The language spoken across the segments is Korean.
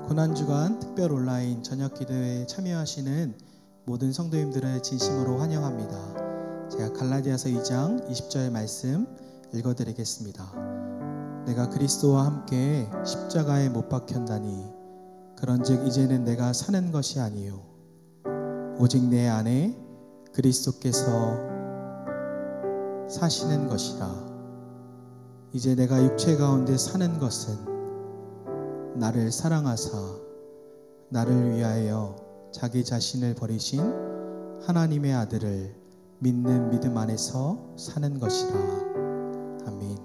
고난주간 특별 온라인 저녁 기도회에 참여하시는 모든 성도님들을 진심으로 환영합니다. 제가 갈라디아서 2장 20절 말씀 읽어드리겠습니다. 내가 그리스도와 함께 십자가에 못 박혔나니 그런즉 이제는 내가 사는 것이 아니요 오직 내 안에 그리스도께서 사시는 것이라. 이제 내가 육체 가운데 사는 것은 나를 사랑하사 나를 위하여 자기 자신을 버리신 하나님의 아들을 믿는 믿음 안에서 사는 것이라. 아멘.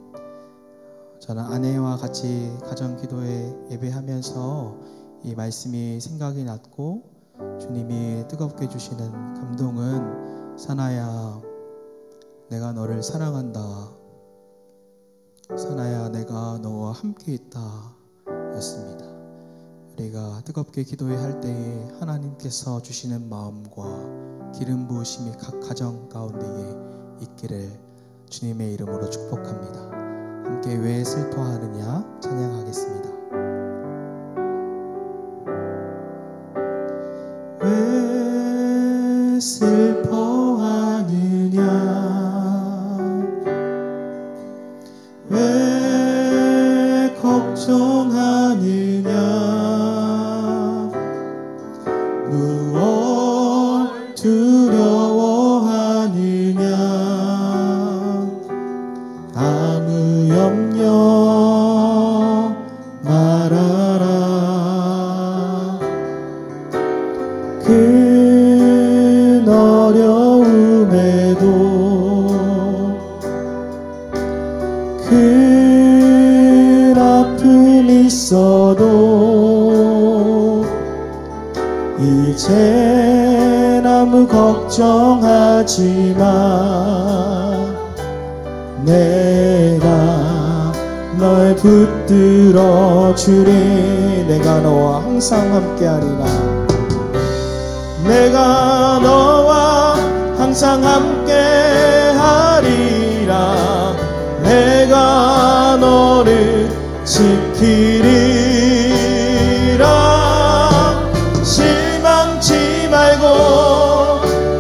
저는 아내와 같이 가정기도회 예배하면서 이 말씀이 생각이 났고 주님이 뜨겁게 주시는 감동은 사나야 내가 너를 사랑한다. 사나야 내가 너와 함께 있다 였습니다. 우리가 뜨겁게 기도할 때에 하나님께서 주시는 마음과 기름 부으심이 각 가정 가운데에 있기를 주님의 이름으로 축복합니다. 함께 왜 슬퍼하느냐 찬양하겠습니다. 왜 슬퍼하느냐 왜 걱정하느냐 무엇 두려워하느냐 아무 염려 말아라. 큰 어려움에도 큰 아픔이 있어도 이제 아무 걱정하지 마. 내가 널 붙들어 주리. 내가 너와 항상 함께하리라. 내가 너와 항상 함께하리라. 내가 너를 지키리라. 실망치 말고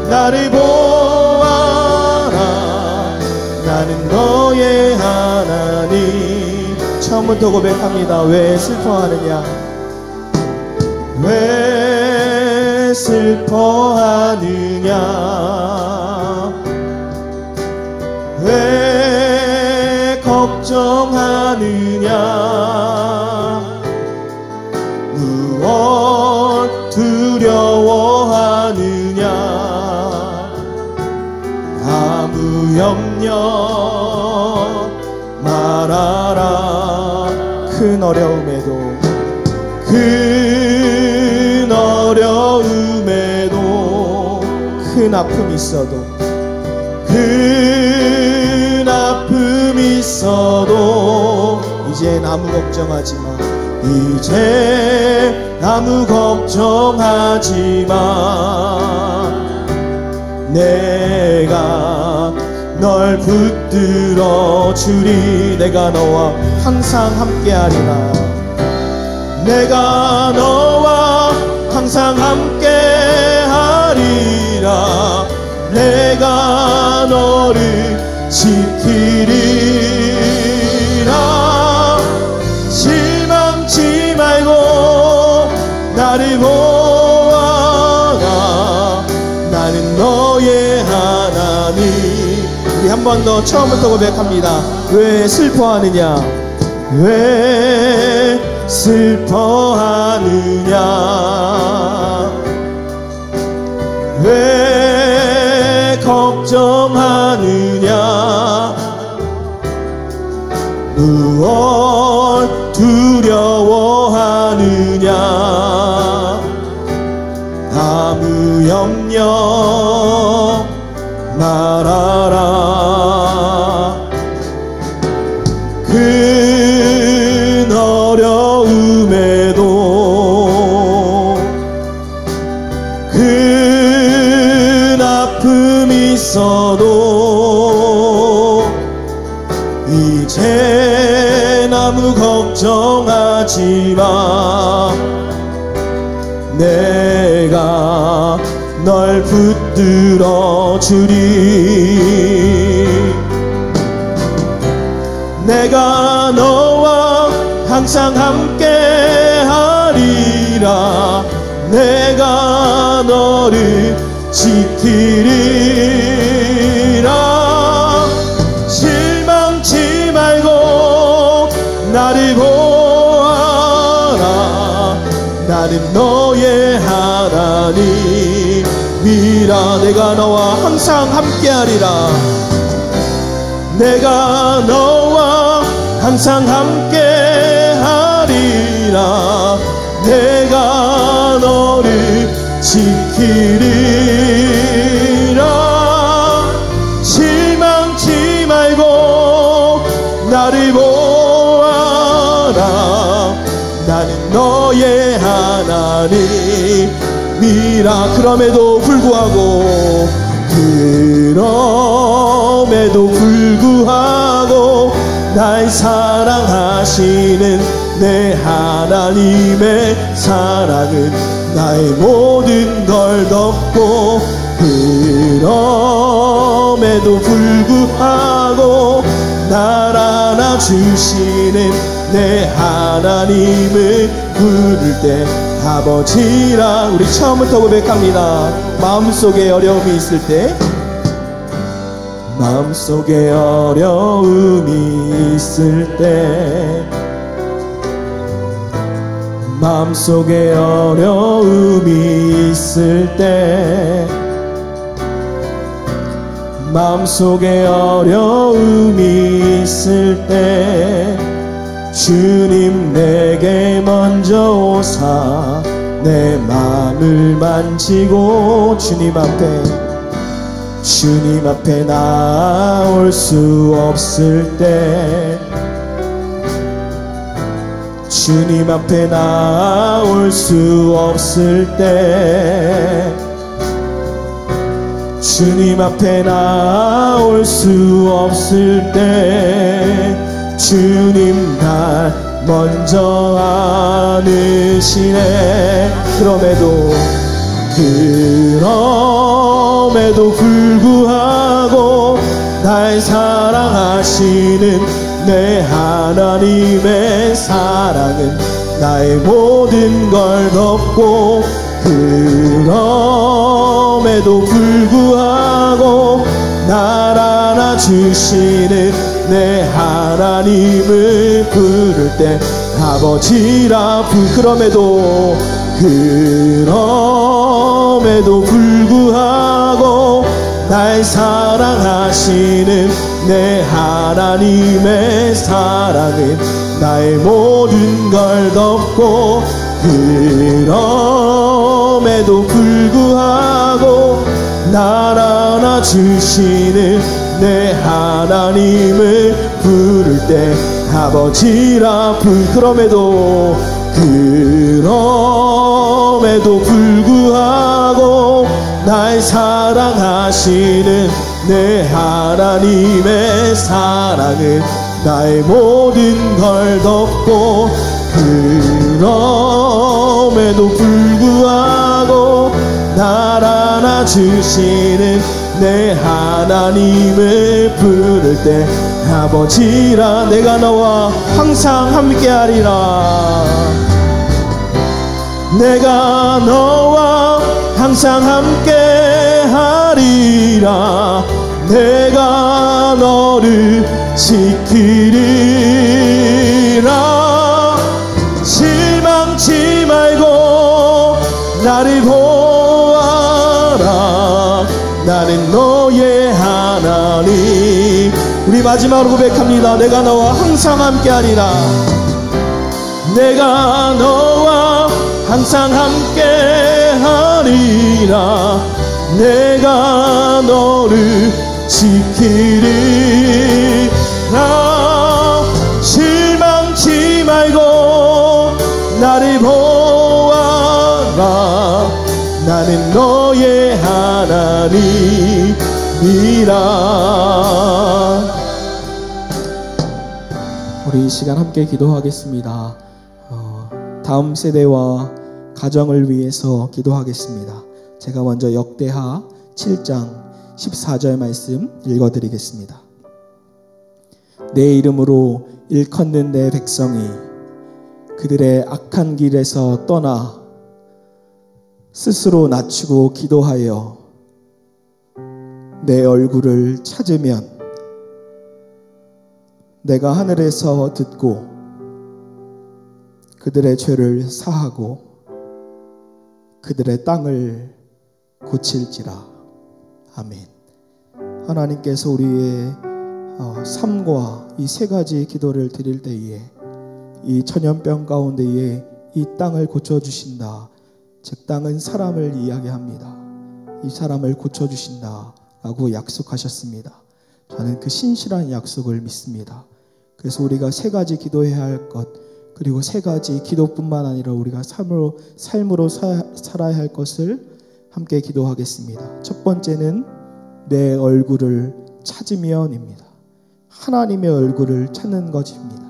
나를 보아라. 나는 너의 하나님. 처음부터 고백합니다. 왜 슬퍼하느냐 왜 슬퍼하느냐 왜 걱정하느냐 무엇 두려워하느냐 아무 염려 말아라. 큰 어려움에도 큰 어려움에도 큰 아픔이 있어도 큰 아픔이 있어도 이젠 아무 걱정하지 마. 이제 아무 걱정하지 마. 내가 널 붙들어 주리. 내가 너와 항상 함께하리라. 내가 너와 항상 함께하리라. 내가 너를 지키리라. 실망치 말고 나를 보아라. 나는 너의 하나님. 우리 한 번 더 처음부터 고백합니다. 왜 슬퍼하느냐 왜 슬퍼하느냐 왜 걱정하느냐 무엇 두려워하느냐 아무 염려 말아라. 큰 어려움에도 큰 아픔이 있어도 이제 아무 걱정하지 마. 내가 널 붙들어 주리. 내가 너와 항상 함께 하리라. 내가 너를 지키리라. 실망치 말고 나를 보아라. 나는 너의 하나님이라. 내가 너와 항상 함께하리라. 내가 너와 항상 함께하리라. 내가 너를 지키리라. 실망치 말고 나를 보아라. 나는 너의 하나님이라. 그럼에도 불구하고 날 사랑하시는 내 하나님의 사랑은 나의 모든 걸 덮고, 그럼에도 불구하고 날 안아주시는 내 하나님을 부를 때 아버지라. 우리 처음부터 고백합니다. 마음속에 어려움이 있을 때, 마음속에 어려움이 있을 때, 마음속에 어려움이 있을 때, 마음속에 어려움이 있을 때, 주님 내게 먼저 오사 내 마음을 만지고 주님 앞에 나올 수 없을 때, 주님 앞에 나올 수 없을 때, 주님 앞에 나올 수 없을 때, 주님 날 먼저 안으시네. 그럼에도 불구하고 날 사랑하시는 내 하나님의 사랑은 나의 모든 걸 덮고, 그럼에도 불구하고 날 안아주시는 내 하나님을 부를 때 아버지라. 그럼에도 불구하고 날 사랑하시는 내 하나님의 사랑은 나의 모든 걸 덮고, 그럼에도 불구하고 날 안아주시는 내 하나님을 부를 때 아버지라. 그럼에도 불구하고 날 사랑하시는 내 하나님의 사랑은 나의 모든 걸 덮고, 그럼에도 불구하고 날 안아주시는 내 하나님을 부를 때 아버지라. 내가 너와 항상 함께하리라. 내가 너와 항상 함께하리라. 내가 너를 지키리라. 실망치 말고 나를 보아라. 나는 너의 하나님. 우리 마지막으로 고백합니다. 내가 너와 항상 함께하리라. 내가 너와 항상 함께하리라. 내가 너를 지키리라. 실망치 말고 나를 보아라. 나는 너의 하나님이라. 우리 이 시간 함께 기도하겠습니다. 다음 세대와 가정을 위해서 기도하겠습니다. 제가 먼저 역대하 7장 14절 말씀 읽어드리겠습니다. 내 이름으로 일컫는 내 백성이 그들의 악한 길에서 떠나 스스로 낮추고 기도하여 내 얼굴을 찾으면 내가 하늘에서 듣고 그들의 죄를 사하고 그들의 땅을 고칠지라. 아멘. 하나님께서 우리의 삶과 이 세 가지 기도를 드릴 때에 이 천연병 가운데에 이 땅을 고쳐주신다. 즉 땅은 사람을 이야기합니다. 이 사람을 고쳐주신다 라고 약속하셨습니다. 저는 그 신실한 약속을 믿습니다. 그래서 우리가 세 가지 기도해야 할 것, 그리고 세 가지 기도뿐만 아니라 우리가 삶으로 살아야 할 것을 함께 기도하겠습니다. 첫 번째는 내 얼굴을 찾으면입니다. 하나님의 얼굴을 찾는 것입니다.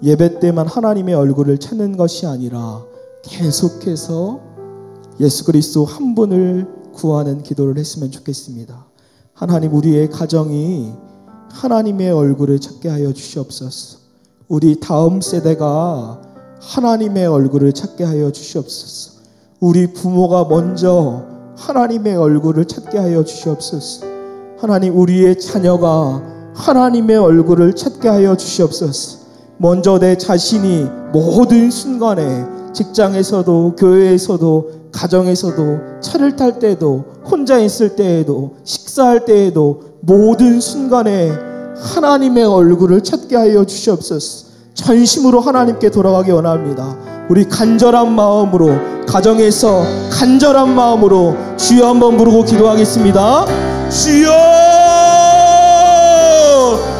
예배 때만 하나님의 얼굴을 찾는 것이 아니라 계속해서 예수 그리스도 한 분을 구하는 기도를 했으면 좋겠습니다. 하나님, 우리의 가정이 하나님의 얼굴을 찾게 하여 주시옵소서. 우리 다음 세대가 하나님의 얼굴을 찾게 하여 주시옵소서. 우리 부모가 먼저 하나님의 얼굴을 찾게 하여 주시옵소서. 하나님, 우리의 자녀가 하나님의 얼굴을 찾게 하여 주시옵소서. 먼저 내 자신이 모든 순간에 직장에서도 교회에서도 가정에서도 차를 탈 때에도 혼자 있을 때에도 식사할 때에도 모든 순간에 하나님의 얼굴을 찾게 하여 주시옵소서. 전심으로 하나님께 돌아가기 원합니다. 우리 간절한 마음으로, 가정에서 간절한 마음으로 주여 한번 부르고 기도하겠습니다. 주여!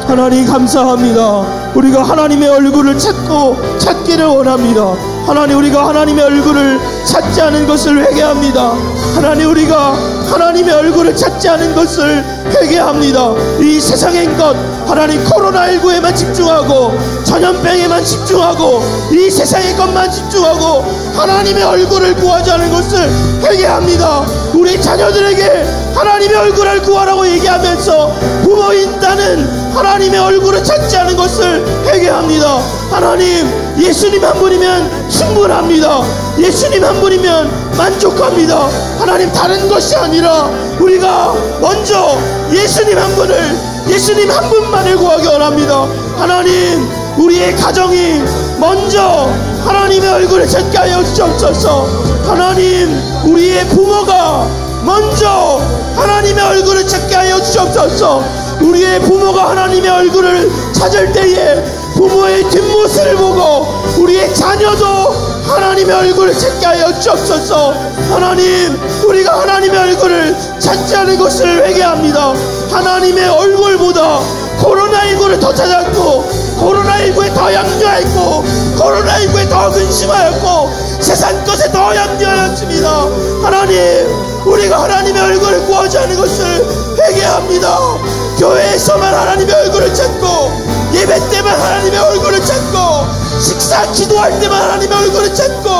하나님 감사합니다. 우리가 하나님의 얼굴을 찾기를 원합니다. 하나님, 우리가 하나님의 얼굴을 찾지 않은 것을 회개합니다. 하나님, 우리가 하나님의 얼굴을 찾지 않은 것을 회개합니다. 이 세상의 것, 하나님 코로나19에만 집중하고 전염병에만 집중하고 이 세상의 것만 집중하고 하나님의 얼굴을 구하지 않은 것을 회개합니다. 우리 자녀들에게 하나님의 얼굴을 구하라고 얘기하면서 부모인 나는 하나님의 얼굴을 찾지 않은 것을 회개합니다. 하나님, 예수님 한 분이면 충분합니다. 예수님 한 분이면 만족합니다. 하나님, 다른 것이 아니라 우리가 먼저 예수님 한 분만을 구하기 원합니다. 하나님, 우리의 가정이 먼저 하나님의 얼굴을 찾게 하여 주옵소서. 하나님, 우리의 부모가 먼저 하나님의 얼굴을 찾게 하여 주옵소서. 우리의 부모가 하나님의 얼굴을 찾을 때에 부모의 뒷모습을 보고 우리의 자녀도 하나님의 얼굴을 찾게 하여 주옵소서. 하나님, 우리가 하나님의 얼굴을 찾지 않은 것을 회개합니다. 하나님의 얼굴보다 코로나19를 더 찾았고 코로나19에 더 염려했고 코로나19에 더 근심하였고 세상 것에 더 염려하였습니다. 하나님, 우리가 하나님의 얼굴을 구하지 않은 것을 회개합니다. 교회에서만 하나님의 얼굴을 찾고 예배 때만 하나님의 얼굴을 찾고 식사 기도할 때만 하나님의 얼굴을 찾고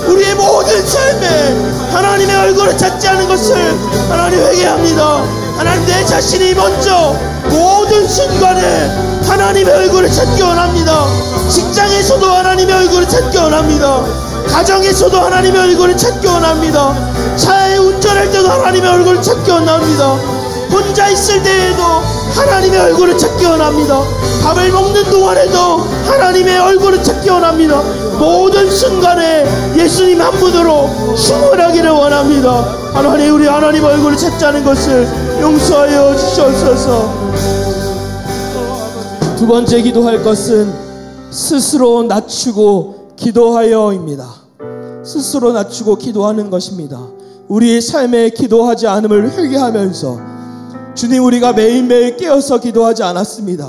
우리의 모든 삶에 하나님의 얼굴을 찾지 않은 것을 하나님 회개합니다. 하나님, 내 자신이 먼저 모든 순간에 하나님의 얼굴을 찾기 원합니다. 직장에서도 하나님의 얼굴을 찾기 원합니다. 가정에서도 하나님의 얼굴을 찾기 원합니다. 차에 운전할 때도 하나님의 얼굴을 찾기 원합니다. 혼자 있을 때에도 하나님의 얼굴을 찾기 원합니다. 밥을 먹는 동안에도 하나님의 얼굴을 찾기 원합니다. 모든 순간에 예수님 한 분으로 충만하기를 원합니다. 하나님, 우리 하나님 얼굴을 찾지 않은 것을 용서하여 주시옵소서. 두 번째 기도할 것은 스스로 낮추고 기도하여입니다. 스스로 낮추고 기도하는 것입니다. 우리의 삶에 기도하지 않음을 회개하면서 주님, 우리가 매일매일 깨어서 기도하지 않았습니다.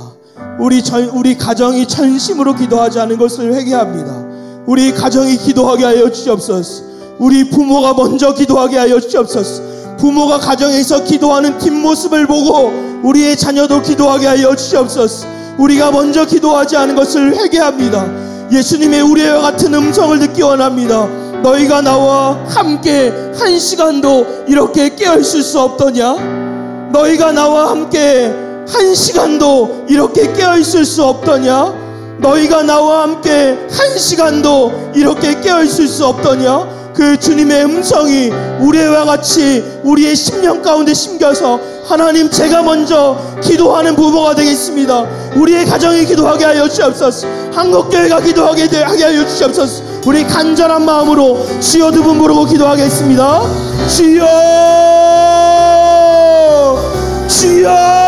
우리 가정이 전심으로 기도하지 않은 것을 회개합니다. 우리 가정이 기도하게 하여 주시옵소서. 우리 부모가 먼저 기도하게 하여 주시옵소서. 부모가 가정에서 기도하는 뒷모습을 보고 우리의 자녀도 기도하게 하여 주시옵소서. 우리가 먼저 기도하지 않은 것을 회개합니다. 예수님의 우리와 같은 음성을 듣기 원합니다. 너희가 나와 함께 한 시간도 이렇게 깨어있을 수 없더냐? 너희가 나와 함께 한 시간도 이렇게 깨어있을 수 없더냐? 너희가 나와 함께 한 시간도 이렇게 깨어있을 수 없더냐? 그 주님의 음성이 우리와 같이 우리의 심령 가운데 심겨서 하나님, 제가 먼저 기도하는 부모가 되겠습니다. 우리의 가정이 기도하게 하여 주옵소서. 한국교회가 기도하게 하여 주옵소서. 우리 간절한 마음으로 주여 두 분 부르고 기도하겠습니다. 주여, 주여.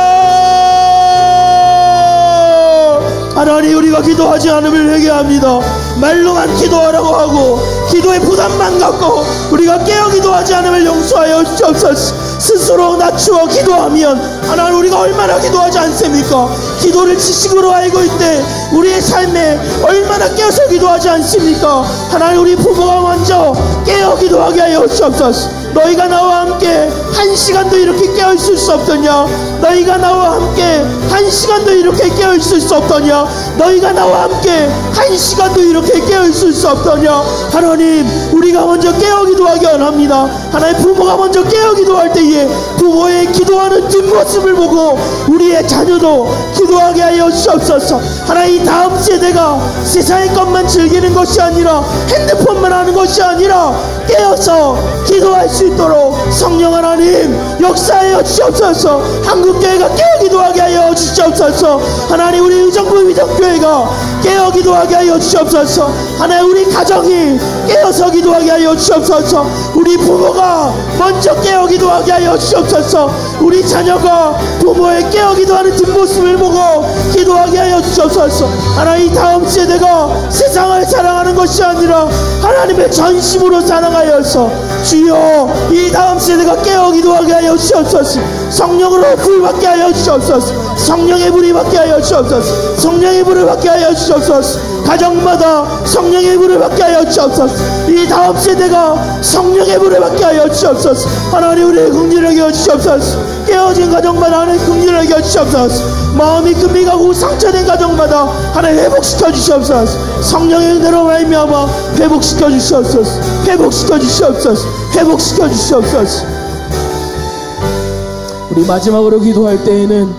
하나님, 우리가 기도하지 않음을 회개합니다. 말로만 기도하라고 하고 기도의 부담만 갖고 우리가 깨어 기도하지 않음을 용서하여 주옵소서. 스스로 낮추어 기도하면 하나님, 우리가 얼마나 기도하지 않습니까? 기도를 지식으로 알고 있대 우리의 삶에 얼마나 깨어서 기도하지 않습니까? 하나님, 우리 부모가 먼저 깨어 기도하게 하여 주옵소서. 너희가 나와 함께 한 시간도 이렇게 깨어있을 수 없더냐? 너희가 나와 함께 한 시간도 이렇게 깨어있을 수 없더냐? 너희가 나와 함께 한 시간도 이렇게 깨어있을 수 없더냐? 하나님, 우리가 먼저 깨어 기도하기 원합니다. 하나님, 부모가 먼저 깨어 기도할 때에 부모의 기도하는 뒷모습을 보고 우리의 자녀도 기도하게 하여 주옵소서. 하나님, 다음 세대가 세상의 것만 즐기는 것이 아니라 핸드폰만 하는 것이 아니라 깨어서 기도할 수 있도록 성령 하나님 역사하여 주옵소서. 한국교회가 깨어 기도하게 하여 주옵소서. 하나님, 우리 의정부 위정교회가 깨어 기도하게 하여 주옵소서. 하나님, 우리 가정이 깨어서 기도하게 하여 주옵소서. 우리 부모가 먼저 깨어 기도하게 하여 주옵소서. 우리 자녀가 부모의 깨어 기도하는 뒷모습을 보고 기도하게 하여 주옵소서. 하나님, 다음 세대가 세상을 사랑하는 것이 아니라 하나님의 전심으로 사랑하여서 주여, 이 다음 세대가 깨어 기도하게 하여 주옵소서. 성령으로 불받게 하여 주옵소서. 성령의 불이 받게 하여 주옵소서. 성령의 불을 받게 하여 주옵소서. 가정마다 성령의 불을 받게 하여 주옵소서. 이 다음 세대가 성령의 불을 받게 하여 주옵소서. 하나님, 우리의 긍휼하게 하여 주옵소서. 깨어진 가정마다 하나님 긍휼하게 하여 주옵소서. 마음이 금이 가고 상처된 가정마다 하나님 회복시켜 주시옵소서. 성령의 은혜로 말미암아 회복시켜 주시옵소서. 회복시켜 주시옵소서. 회복시켜 주시옵소서. 우리 마지막으로 기도할 때에는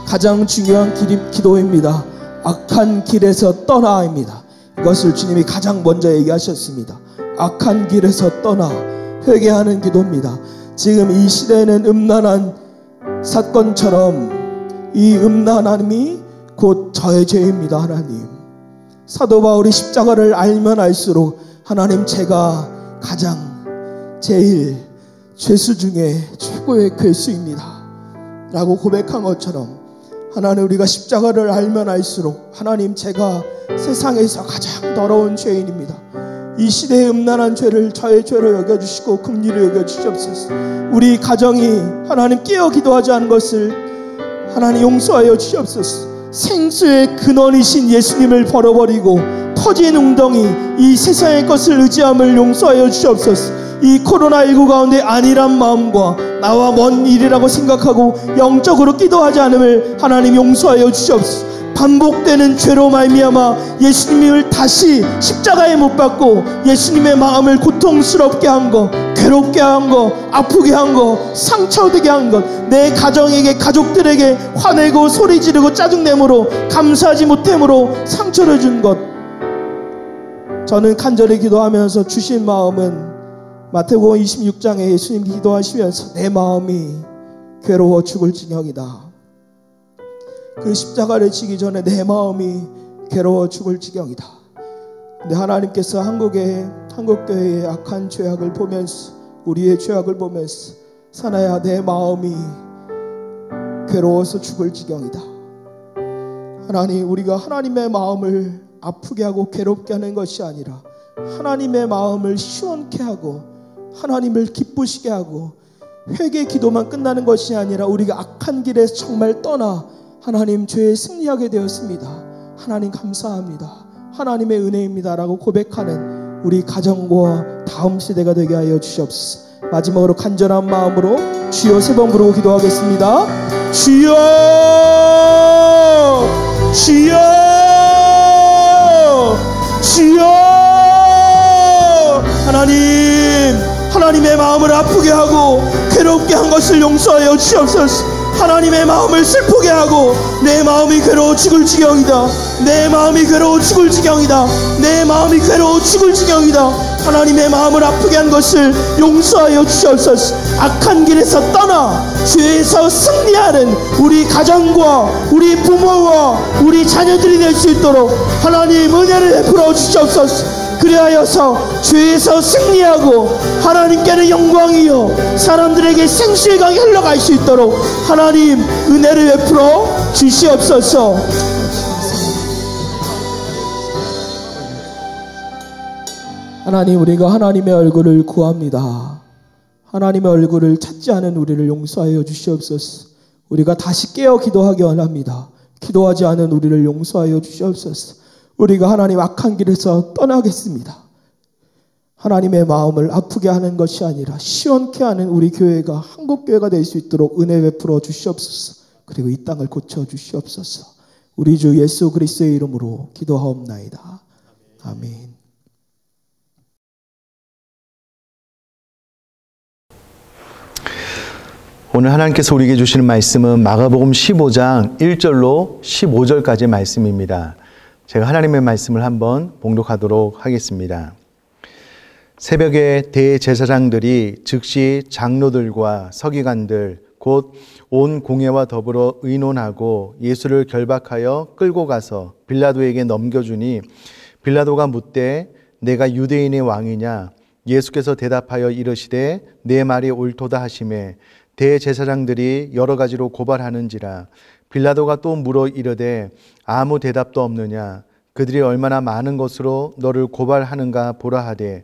가장 중요한 기도입니다. 악한 길에서 떠나입니다. 이것을 주님이 가장 먼저 얘기하셨습니다. 악한 길에서 떠나 회개하는 기도입니다. 지금 이 시대에는 음란한 사건처럼 이 음란함이 곧 저의 죄입니다. 하나님, 사도 바울이 십자가를 알면 알수록 하나님, 제가 가장 제일 죄수 중에 최고의 괴수입니다 라고 고백한 것처럼 하나님, 우리가 십자가를 알면 알수록 하나님, 제가 세상에서 가장 더러운 죄인입니다. 이 시대의 음란한 죄를 저의 죄로 여겨주시고 긍휼히 여겨주시옵소서. 우리 가정이 하나님 깨어 기도하지 않은 것을 하나님 용서하여 주시옵소서. 생수의 근원이신 예수님을 버려버리고 터진 웅덩이 이 세상의 것을 의지함을 용서하여 주시옵소서. 이 코로나19 가운데 안일한 마음과 나와 먼 일이라고 생각하고 영적으로 기도하지 않음을 하나님 용서하여 주시옵소서. 반복되는 죄로 말미암아 예수님을 다시 십자가에 못 박고 예수님의 마음을 고통스럽게 한 것, 괴롭게 한 것, 아프게 한 것, 상처되게 한 것, 내 가정에게, 가족들에게 화내고 소리 지르고 짜증내므로 감사하지 못함으로 상처를 준 것, 저는 간절히 기도하면서 주신 마음은 마태복음 26장에 예수님 기도하시면서 내 마음이 괴로워 죽을 지경이다. 그 십자가를 지기 전에 내 마음이 괴로워 죽을 지경이다. 근데 하나님께서 한국교회의 악한 죄악을 보면서, 우리의 죄악을 보면서, 사나야, 내 마음이 괴로워서 죽을 지경이다. 하나님, 우리가 하나님의 마음을 아프게 하고 괴롭게 하는 것이 아니라 하나님의 마음을 시원케 하고 하나님을 기쁘시게 하고 회개 기도만 끝나는 것이 아니라 우리가 악한 길에서 정말 떠나 하나님 죄에 승리하게 되었습니다. 하나님 감사합니다. 하나님의 은혜입니다 라고 고백하는 우리 가정과 다음 세대가 되게 하여 주시옵소서. 마지막으로 간절한 마음으로 주여 3번 부르고 기도하겠습니다. 주여, 주여, 주여. 하나님의 마음을 아프게 하고 괴롭게 한 것을 용서하여 주옵소서. 하나님의 마음을 슬프게 하고 내 마음이 괴로워 죽을 지경이다. 내 마음이 괴로워 죽을 지경이다. 내 마음이 괴로워 죽을 지경이다. 하나님의 마음을 아프게 한 것을 용서하여 주옵소서. 악한 길에서 떠나 죄에서 승리하는 우리 가정과 우리 부모와 우리 자녀들이 될 수 있도록 하나님 은혜를 베풀어 주옵소서. 그리하여서 죄에서 승리하고 하나님께는 영광이요 사람들에게 생수의 강이 흘러갈 수 있도록 하나님 은혜를 베풀어 주시옵소서. 하나님, 우리가 하나님의 얼굴을 구합니다. 하나님의 얼굴을 찾지 않은 우리를 용서하여 주시옵소서. 우리가 다시 깨어 기도하기 원합니다. 기도하지 않은 우리를 용서하여 주시옵소서. 우리가 하나님 악한 길에서 떠나겠습니다. 하나님의 마음을 아프게 하는 것이 아니라 시원케 하는 우리 교회가 한국교회가 될 수 있도록 은혜 베풀어 주시옵소서. 그리고 이 땅을 고쳐 주시옵소서. 우리 주 예수 그리스도의 이름으로 기도하옵나이다. 아멘. 오늘 하나님께서 우리에게 주시는 말씀은 마가복음 15장 1절로 15절까지의 말씀입니다. 제가 하나님의 말씀을 한번 봉독하도록 하겠습니다. 새벽에 대제사장들이 즉시 장로들과 서기관들 곧 온 공회와 더불어 의논하고 예수를 결박하여 끌고 가서 빌라도에게 넘겨주니 빌라도가 묻되 내가 유대인의 왕이냐? 예수께서 대답하여 이르시되 내 말이 옳도다 하시매 대제사장들이 여러 가지로 고발하는지라. 빌라도가 또 물어 이르되 아무 대답도 없느냐? 그들이 얼마나 많은 것으로 너를 고발하는가 보라 하되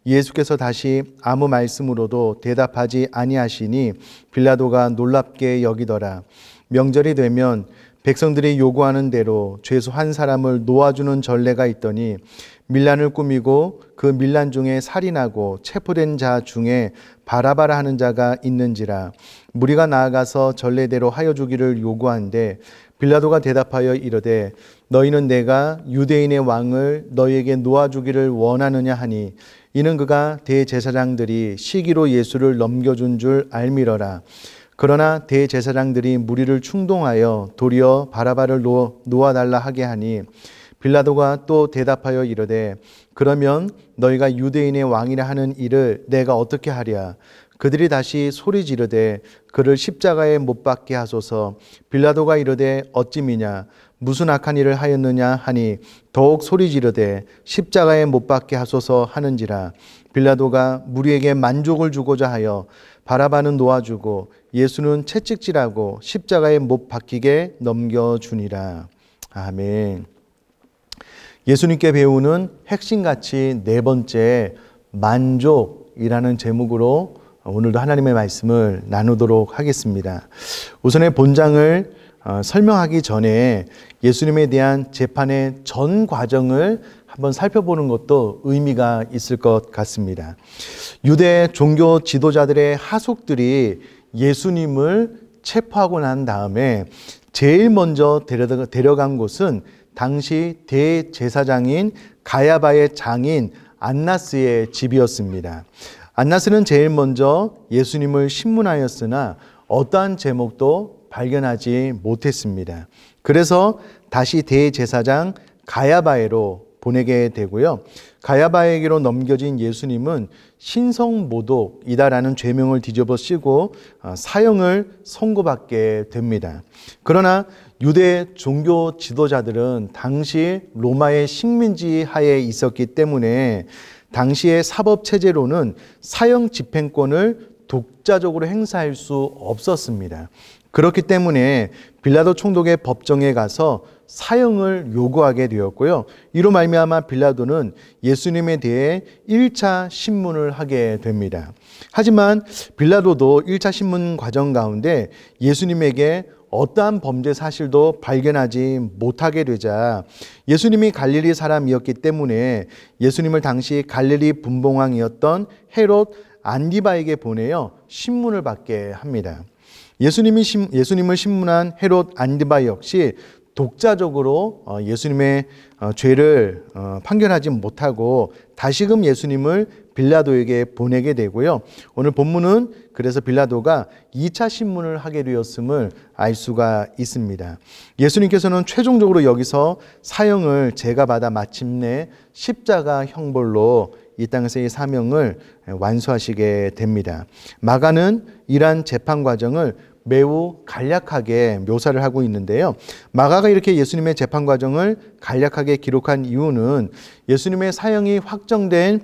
예수께서 다시 아무 말씀으로도 대답하지 아니하시니 빌라도가 놀랍게 여기더라. 명절이 되면 백성들이 요구하는 대로 죄수 한 사람을 놓아주는 전례가 있더니 밀란을 꾸미고 그 밀란 중에 살인하고 체포된 자 중에 바라바라 하는 자가 있는지라. 무리가 나아가서 전례대로 하여 주기를 요구한데 빌라도가 대답하여 이르되 너희는 내가 유대인의 왕을 너희에게 놓아주기를 원하느냐 하니 이는 그가 대제사장들이 시기로 예수를 넘겨준 줄 알미러라. 그러나 대제사장들이 무리를 충동하여 도리어 바라바를 놓아달라 하게 하니 빌라도가 또 대답하여 이르되 그러면 너희가 유대인의 왕이라 하는 일을 내가 어떻게 하랴? 그들이 다시 소리 지르되 그를 십자가에 못 박게 하소서. 빌라도가 이르되 어찌미냐? 무슨 악한 일을 하였느냐 하니 더욱 소리 지르되 십자가에 못 박게 하소서 하는지라. 빌라도가 무리에게 만족을 주고자 하여 바라바는 놓아주고 예수는 채찍질하고 십자가에 못 박히게 넘겨주니라. 아멘. 예수님께 배우는 핵심가치 네 번째, 만족이라는 제목으로 오늘도 하나님의 말씀을 나누도록 하겠습니다. 우선의 본장을 설명하기 전에 예수님에 대한 재판의 전 과정을 한번 살펴보는 것도 의미가 있을 것 같습니다. 유대 종교 지도자들의 하속들이 예수님을 체포하고 난 다음에 제일 먼저 데려간 곳은 당시 대제사장인 가야바의 장인 안나스의 집이었습니다. 안나스는 제일 먼저 예수님을 신문하였으나 어떠한 제목도 발견하지 못했습니다. 그래서 다시 대제사장 가야바에로 보내게 되고요. 가야바에게로 넘겨진 예수님은 신성모독이다라는 죄명을 뒤집어 씌고 사형을 선고받게 됩니다. 그러나 유대 종교 지도자들은 당시 로마의 식민지 하에 있었기 때문에 당시의 사법체제로는 사형 집행권을 독자적으로 행사할 수 없었습니다. 그렇기 때문에 빌라도 총독의 법정에 가서 사형을 요구하게 되었고요. 이로 말미암아 빌라도는 예수님에 대해 1차 신문을 하게 됩니다. 하지만 빌라도도 1차 신문 과정 가운데 예수님에게 어떠한 범죄 사실도 발견하지 못하게 되자 예수님이 갈릴리 사람이었기 때문에 예수님을 당시 갈릴리 분봉왕이었던 헤롯 안디바에게 보내어 신문을 받게 합니다. 예수님을 신문한 헤롯 안디바 역시 독자적으로 예수님의 죄를 판결하지 못하고 다시금 예수님을 빌라도에게 보내게 되고요. 오늘 본문은 그래서 빌라도가 2차 신문을 하게 되었음을 알 수가 있습니다. 예수님께서는 최종적으로 여기서 사형을 제가 받아 마침내 십자가 형벌로 이 땅에서의 사명을 완수하시게 됩니다. 마가는 이러한 재판 과정을 매우 간략하게 묘사를 하고 있는데요. 마가가 이렇게 예수님의 재판 과정을 간략하게 기록한 이유는 예수님의 사형이 확정된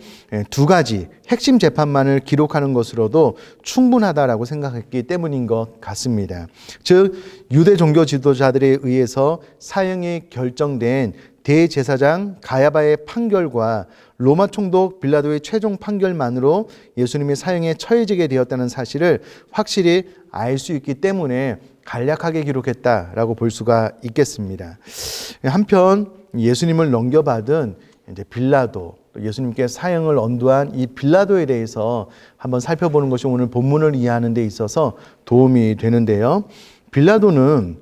두 가지 핵심 재판만을 기록하는 것으로도 충분하다라고 생각했기 때문인 것 같습니다. 즉 유대 종교 지도자들에 의해서 사형이 결정된 대제사장 가야바의 판결과 로마 총독 빌라도의 최종 판결만으로 예수님의 사형에 처해지게 되었다는 사실을 확실히 알 수 있기 때문에 간략하게 기록했다라고 볼 수가 있겠습니다. 한편 예수님을 넘겨받은 이제 빌라도, 예수님께 사형을 언도한 이 빌라도에 대해서 한번 살펴보는 것이 오늘 본문을 이해하는 데 있어서 도움이 되는데요. 빌라도는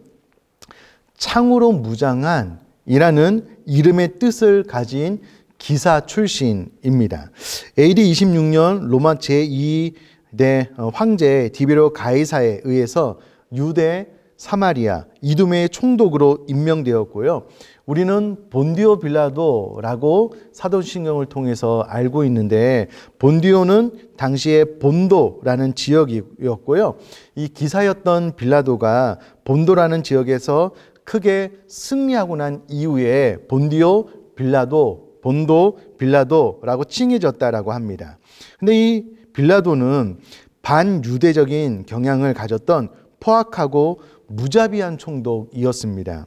창으로 무장한 이라는 이름의 뜻을 가진 기사 출신입니다. AD 26년 로마 제2대 황제 디베로 가이사에 의해서 유대, 사마리아, 이두메의 총독으로 임명되었고요. 우리는 본디오 빌라도라고 사도신경을 통해서 알고 있는데 본디오는 당시에 본도라는 지역이었고요. 이 기사였던 빌라도가 본도라는 지역에서 크게 승리하고 난 이후에 본디오 빌라도, 본도 빌라도라고 칭해졌다라고 합니다. 근데 이 빌라도는 반유대적인 경향을 가졌던 포악하고 무자비한 총독이었습니다.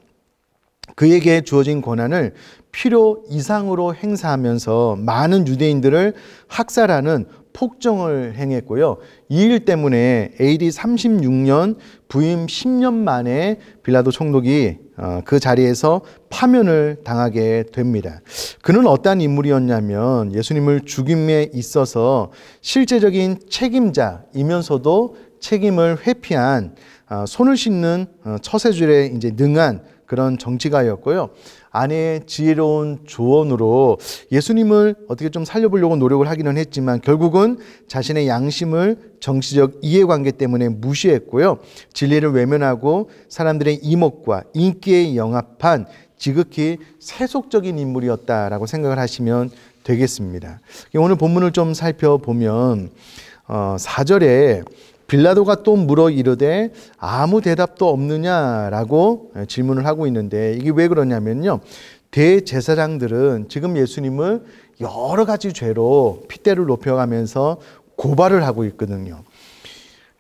그에게 주어진 권한을 필요 이상으로 행사하면서 많은 유대인들을 학살하는 폭정을 행했고요. 이 일 때문에 AD 36년 부임 10년 만에 빌라도 총독이 그 자리에서 파면을 당하게 됩니다. 그는 어떠한 인물이었냐면 예수님을 죽임에 있어서 실제적인 책임자이면서도 책임을 회피한 손을 씻는 처세술에 이제 능한 그런 정치가였고요. 아내의 지혜로운 조언으로 예수님을 어떻게 좀 살려보려고 노력을 하기는 했지만 결국은 자신의 양심을 정치적 이해관계 때문에 무시했고요. 진리를 외면하고 사람들의 이목과 인기에 영합한 지극히 세속적인 인물이었다라고 생각을 하시면 되겠습니다. 오늘 본문을 좀 살펴보면 4절에 빌라도가 또 물어 이르되 아무 대답도 없느냐라고 질문을 하고 있는데 이게 왜 그러냐면요. 대제사장들은 지금 예수님을 여러 가지 죄로 핏대를 높여가면서 고발을 하고 있거든요.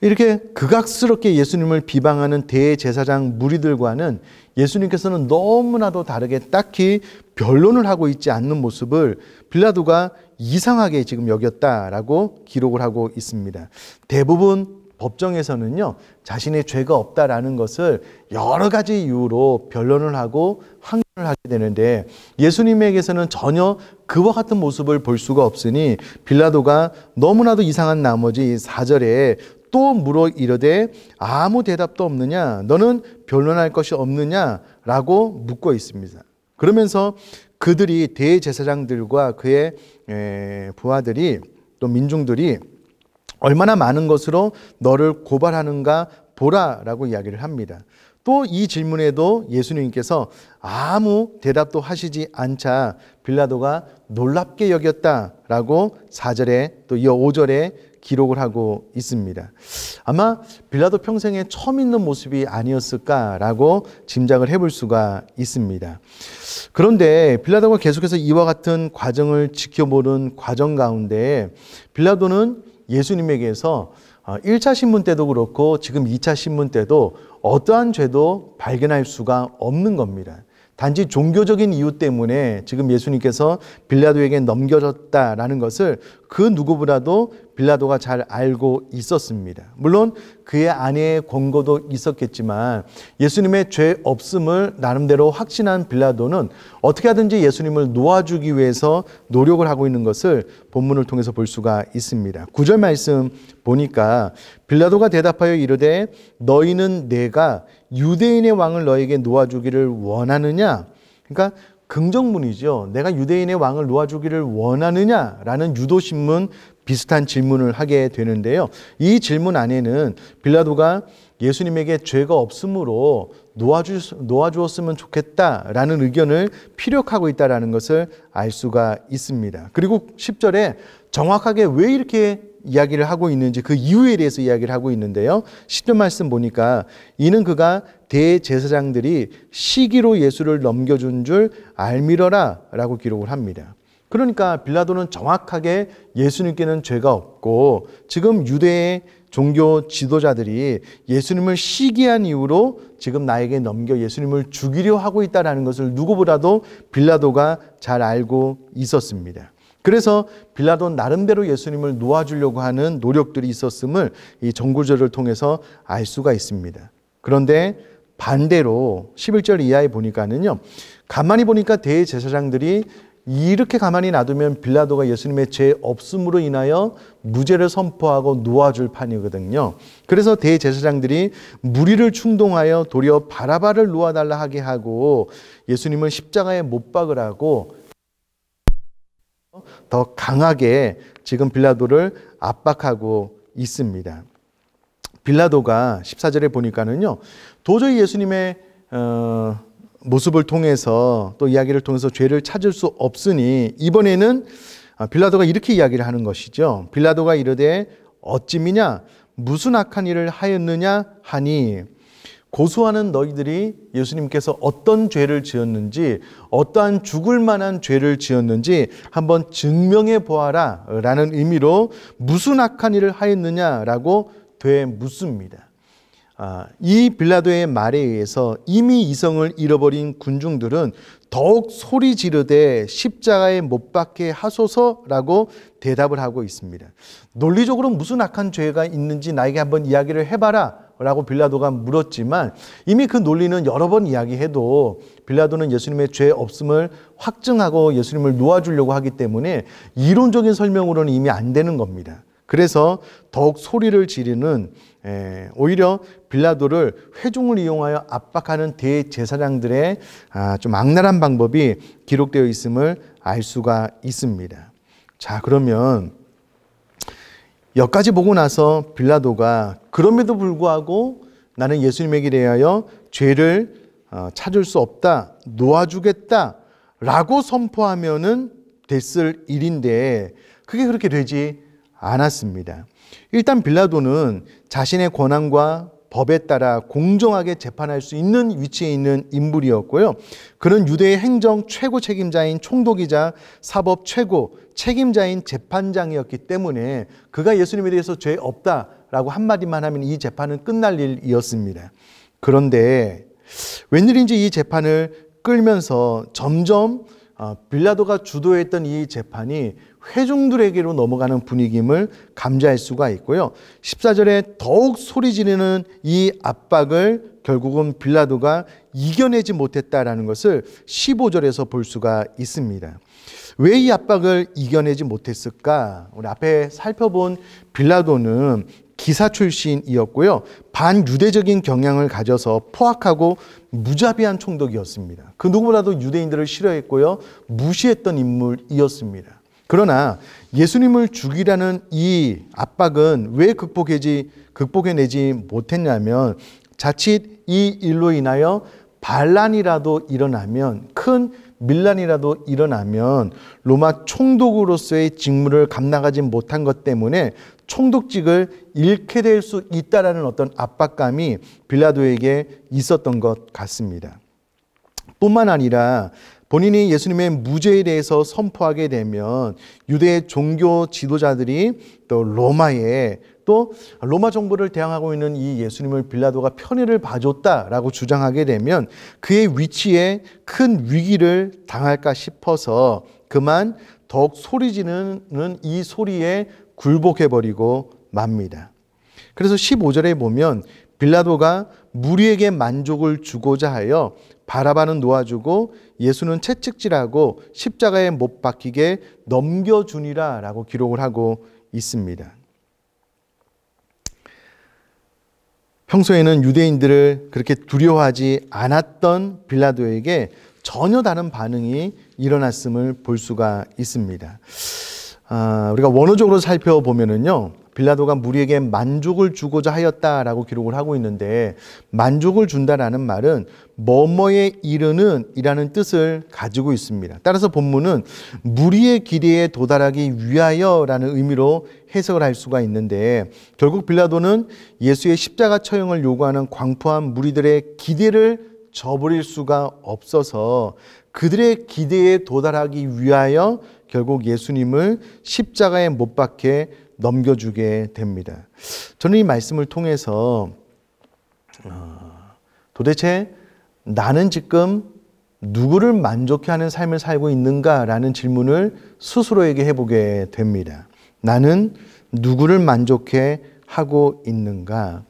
이렇게 극악스럽게 예수님을 비방하는 대제사장 무리들과는 예수님께서는 너무나도 다르게 딱히 변론을 하고 있지 않는 모습을 빌라도가 이상하게 지금 여겼다라고 기록을 하고 있습니다. 대부분 법정에서는요, 자신의 죄가 없다라는 것을 여러 가지 이유로 변론을 하고 항변을 하게 되는데 예수님에게서는 전혀 그와 같은 모습을 볼 수가 없으니 빌라도가 너무나도 이상한 나머지 4절에 또 물어 이르되 아무 대답도 없느냐? 너는 변론할 것이 없느냐라고 묻고 있습니다. 그러면서 그들이 대제사장들과 그의 부하들이 또 민중들이 얼마나 많은 것으로 너를 고발하는가 보라라고 이야기를 합니다. 또 이 질문에도 예수님께서 아무 대답도 하시지 않자 빌라도가 놀랍게 여겼다라고 4절에 또 이어 5절에 기록을 하고 있습니다. 아마 빌라도 평생에 처음 있는 모습이 아니었을까라고 짐작을 해볼 수가 있습니다. 그런데 빌라도가 계속해서 이와 같은 과정을 지켜보는 과정 가운데 빌라도는 예수님에게서 1차 신문 때도 그렇고 지금 2차 신문 때도 어떠한 죄도 발견할 수가 없는 겁니다. 단지 종교적인 이유 때문에 지금 예수님께서 빌라도에게 넘겨졌다라는 것을 그 누구보다도 빌라도가 잘 알고 있었습니다. 물론 그의 아내의 권고도 있었겠지만 예수님의 죄 없음을 나름대로 확신한 빌라도는 어떻게 하든지 예수님을 놓아주기 위해서 노력을 하고 있는 것을 본문을 통해서 볼 수가 있습니다. 9절 말씀 보니까 빌라도가 대답하여 이르되 너희는 내가 유대인의 왕을 너에게 놓아주기를 원하느냐? 그러니까 긍정문이죠. 내가 유대인의 왕을 놓아주기를 원하느냐라는 유도신문 비슷한 질문을 하게 되는데요. 이 질문 안에는 빌라도가 예수님에게 죄가 없으므로 놓아주었으면 좋겠다라는 의견을 피력하고 있다는 것을 알 수가 있습니다. 그리고 10절에 정확하게 왜 이렇게 이야기를 하고 있는지 그 이유에 대해서 이야기를 하고 있는데요. 10절 말씀 보니까 이는 그가 대제사장들이 시기로 예수를 넘겨준 줄 알미러라 라고 기록을 합니다. 그러니까 빌라도는 정확하게 예수님께는 죄가 없고 지금 유대의 종교 지도자들이 예수님을 시기한 이유로 지금 나에게 넘겨 예수님을 죽이려 하고 있다는 것을 누구보다도 빌라도가 잘 알고 있었습니다. 그래서 빌라도는 나름대로 예수님을 놓아주려고 하는 노력들이 있었음을 이 정구절을 통해서 알 수가 있습니다. 그런데 반대로 11절 이하에 보니까는요, 가만히 보니까 대제사장들이 이렇게 가만히 놔두면 빌라도가 예수님의 죄 없음으로 인하여 무죄를 선포하고 놓아줄 판이거든요. 그래서 대제사장들이 무리를 충동하여 도리어 바라바를 놓아달라 하게 하고 예수님을 십자가에 못 박으라고 더 강하게 지금 빌라도를 압박하고 있습니다. 빌라도가 14절에 보니까는요, 도저히 예수님의 모습을 통해서 또 이야기를 통해서 죄를 찾을 수 없으니 이번에는 빌라도가 이렇게 이야기를 하는 것이죠. 빌라도가 이르되 어찌미냐 무슨 악한 일을 하였느냐 하니 고소하는 너희들이 예수님께서 어떤 죄를 지었는지 어떠한 죽을 만한 죄를 지었는지 한번 증명해 보아라 라는 의미로 무슨 악한 일을 하였느냐라고 되묻습니다. 이 빌라도의 말에 의해서 이미 이성을 잃어버린 군중들은 더욱 소리 지르되 십자가에 못 박게 하소서라고 대답을 하고 있습니다. 논리적으로 무슨 악한 죄가 있는지 나에게 한번 이야기를 해봐라 라고 빌라도가 물었지만 이미 그 논리는 여러 번 이야기해도 빌라도는 예수님의 죄 없음을 확증하고 예수님을 놓아주려고 하기 때문에 이론적인 설명으로는 이미 안 되는 겁니다. 그래서 더욱 소리를 지르는 오히려 빌라도를 회중을 이용하여 압박하는 대제사장들의 좀 악랄한 방법이 기록되어 있음을 알 수가 있습니다. 자, 그러면 여기까지 보고 나서 빌라도가 그럼에도 불구하고 나는 예수님에게 대하여 죄를 찾을 수 없다, 놓아주겠다라고 선포하면은 됐을 일인데 그게 그렇게 되지 않았습니다. 일단 빌라도는 자신의 권한과 법에 따라 공정하게 재판할 수 있는 위치에 있는 인물이었고요. 그는 유대의 행정 최고 책임자인 총독이자 사법 최고 책임자인 재판장이었기 때문에 그가 예수님에 대해서 죄 없다라고 한마디만 하면 이 재판은 끝날 일이었습니다. 그런데 웬일인지 이 재판을 끌면서 점점 빌라도가 주도했던 이 재판이 회중들에게로 넘어가는 분위기임을 감지할 수가 있고요. 14절에 더욱 소리 지르는 이 압박을 결국은 빌라도가 이겨내지 못했다라는 것을 15절에서 볼 수가 있습니다. 왜 이 압박을 이겨내지 못했을까? 우리 앞에 살펴본 빌라도는 기사 출신이었고요. 반유대적인 경향을 가져서 포악하고 무자비한 총독이었습니다. 그 누구보다도 유대인들을 싫어했고요. 무시했던 인물이었습니다. 그러나 예수님을 죽이라는 이 압박은 왜 극복해내지 못했냐면 자칫 이 일로 인하여 반란이라도 일어나면 큰 밀란이라도 일어나면 로마 총독으로서의 직무를 감당하지 못한 것 때문에 총독직을 잃게 될 수 있다라는 어떤 압박감이 빌라도에게 있었던 것 같습니다. 뿐만 아니라 본인이 예수님의 무죄에 대해서 선포하게 되면 유대의 종교 지도자들이 또 로마 정부를 대항하고 있는 이 예수님을 빌라도가 편애를 봐줬다라고 주장하게 되면 그의 위치에 큰 위기를 당할까 싶어서 그만 더욱 소리 지르는 이 소리에 굴복해버리고 맙니다. 그래서 15절에 보면 빌라도가 무리에게 만족을 주고자 하여 바라바는 놓아주고 예수는 채찍질하고 십자가에 못 박히게 넘겨주니라 라고 기록을 하고 있습니다. 평소에는 유대인들을 그렇게 두려워하지 않았던 빌라도에게 전혀 다른 반응이 일어났음을 볼 수가 있습니다. 우리가 원어적으로 살펴보면은요, 빌라도가 무리에게 만족을 주고자 하였다라고 기록을 하고 있는데, 만족을 준다라는 말은 뭐뭐에 이르는 이라는 뜻을 가지고 있습니다. 따라서 본문은 무리의 기대에 도달하기 위하여라는 의미로 해석을 할 수가 있는데, 결국 빌라도는 예수의 십자가 처형을 요구하는 광포한 무리들의 기대를 저버릴 수가 없어서 그들의 기대에 도달하기 위하여 결국 예수님을 십자가에 못 박혀 넘겨주게 됩니다. 저는 이 말씀을 통해서 도대체 나는 지금 누구를 만족해 하는 삶을 살고 있는가라는 질문을 스스로에게 해보게 됩니다. 나는 누구를 만족해 하고 있는가?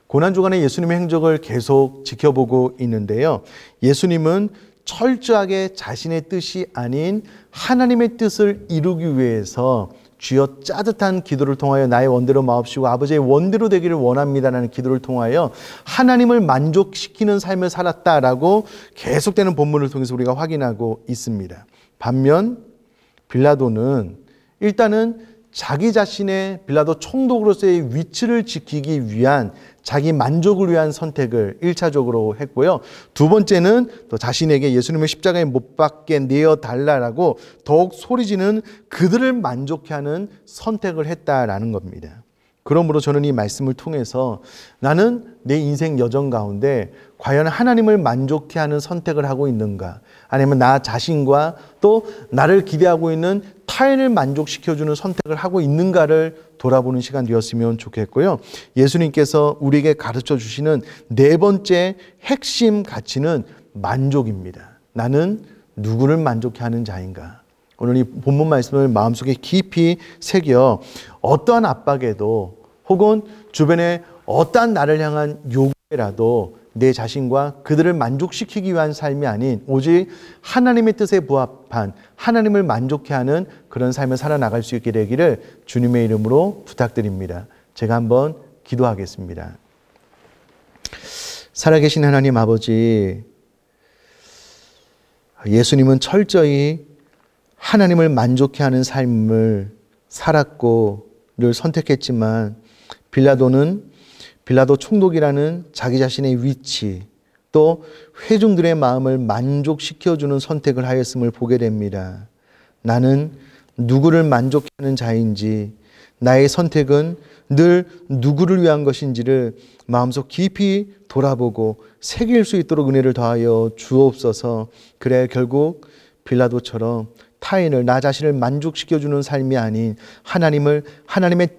고난주간에 예수님의 행적을 계속 지켜보고 있는데요. 예수님은 철저하게 자신의 뜻이 아닌 하나님의 뜻을 이루기 위해서 주여 짜릿한 기도를 통하여 나의 원대로 마옵시고 아버지의 원대로 되기를 원합니다라는 기도를 통하여 하나님을 만족시키는 삶을 살았다라고 계속되는 본문을 통해서 우리가 확인하고 있습니다. 반면 빌라도는 일단은 자기 자신의 빌라도 총독으로서의 위치를 지키기 위한 자기 만족을 위한 선택을 1차적으로 했고요. 두 번째는 또 자신에게 예수님을 십자가에 못 박게 내어달라고 더욱 소리지는 그들을 만족해 하는 선택을 했다라는 겁니다. 그러므로 저는 이 말씀을 통해서 나는 내 인생 여정 가운데 과연 하나님을 만족해 하는 선택을 하고 있는가, 아니면 나 자신과 또 나를 기대하고 있는 타인을 만족시켜주는 선택을 하고 있는가를 돌아보는 시간 되었으면 좋겠고요. 예수님께서 우리에게 가르쳐 주시는 네 번째 핵심 가치는 만족입니다. 나는 누구를 만족해 하는 자인가? 오늘 이 본문 말씀을 마음속에 깊이 새겨 어떠한 압박에도 혹은 주변에 어떠한 나를 향한 요구에라도 내 자신과 그들을 만족시키기 위한 삶이 아닌 오직 하나님의 뜻에 부합한 하나님을 만족해 하는 그런 삶을 살아나갈 수 있게 되기를 주님의 이름으로 부탁드립니다. 제가 한번 기도하겠습니다. 살아계신 하나님 아버지, 예수님은 철저히 하나님을 만족해 하는 삶을 살았고 늘 선택했지만 빌라도 총독이라는 자기 자신의 위치 또 회중들의 마음을 만족시켜주는 선택을 하였음을 보게 됩니다. 나는 누구를 만족해 하는 자인지, 나의 선택은 늘 누구를 위한 것인지를 마음속 깊이 돌아보고 새길 수 있도록 은혜를 더하여 주옵소서. 그래야 결국 빌라도처럼 타인을, 나 자신을 만족시켜주는 삶이 아닌 하나님의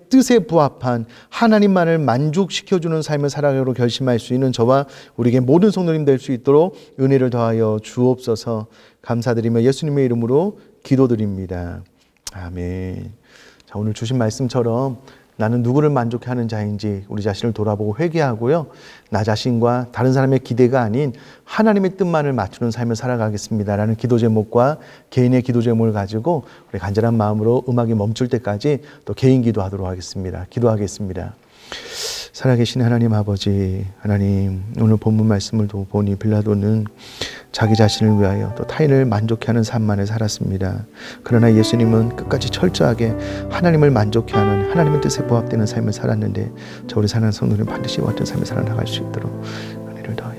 뜻에 부합한 하나님만을 만족시켜주는 삶을 살아가기로 결심할 수 있는 저와 우리에게 모든 성도님 될 수 있도록 은혜를 더하여 주옵소서. 감사드리며 예수님의 이름으로 기도드립니다. 아멘. 자, 오늘 주신 말씀처럼 나는 누구를 만족해 하는 자인지 우리 자신을 돌아보고 회개하고요. 나 자신과 다른 사람의 기대가 아닌 하나님의 뜻만을 맞추는 삶을 살아가겠습니다라는 기도 제목과 개인의 기도 제목을 가지고 우리 간절한 마음으로 음악이 멈출 때까지 또 개인 기도하도록 하겠습니다. 기도하겠습니다. 살아계신 하나님 아버지, 하나님 오늘 본문 말씀을 보니 빌라도는 자기 자신을 위하여 또 타인을 만족해 하는 삶만을 살았습니다. 그러나 예수님은 끝까지 철저하게 하나님을 만족해 하는 하나님의 뜻에 부합되는 삶을 살았는데 저 우리 사는 성도는 반드시 어떤 삶을 살아나갈 수 있도록 은혜를 더하여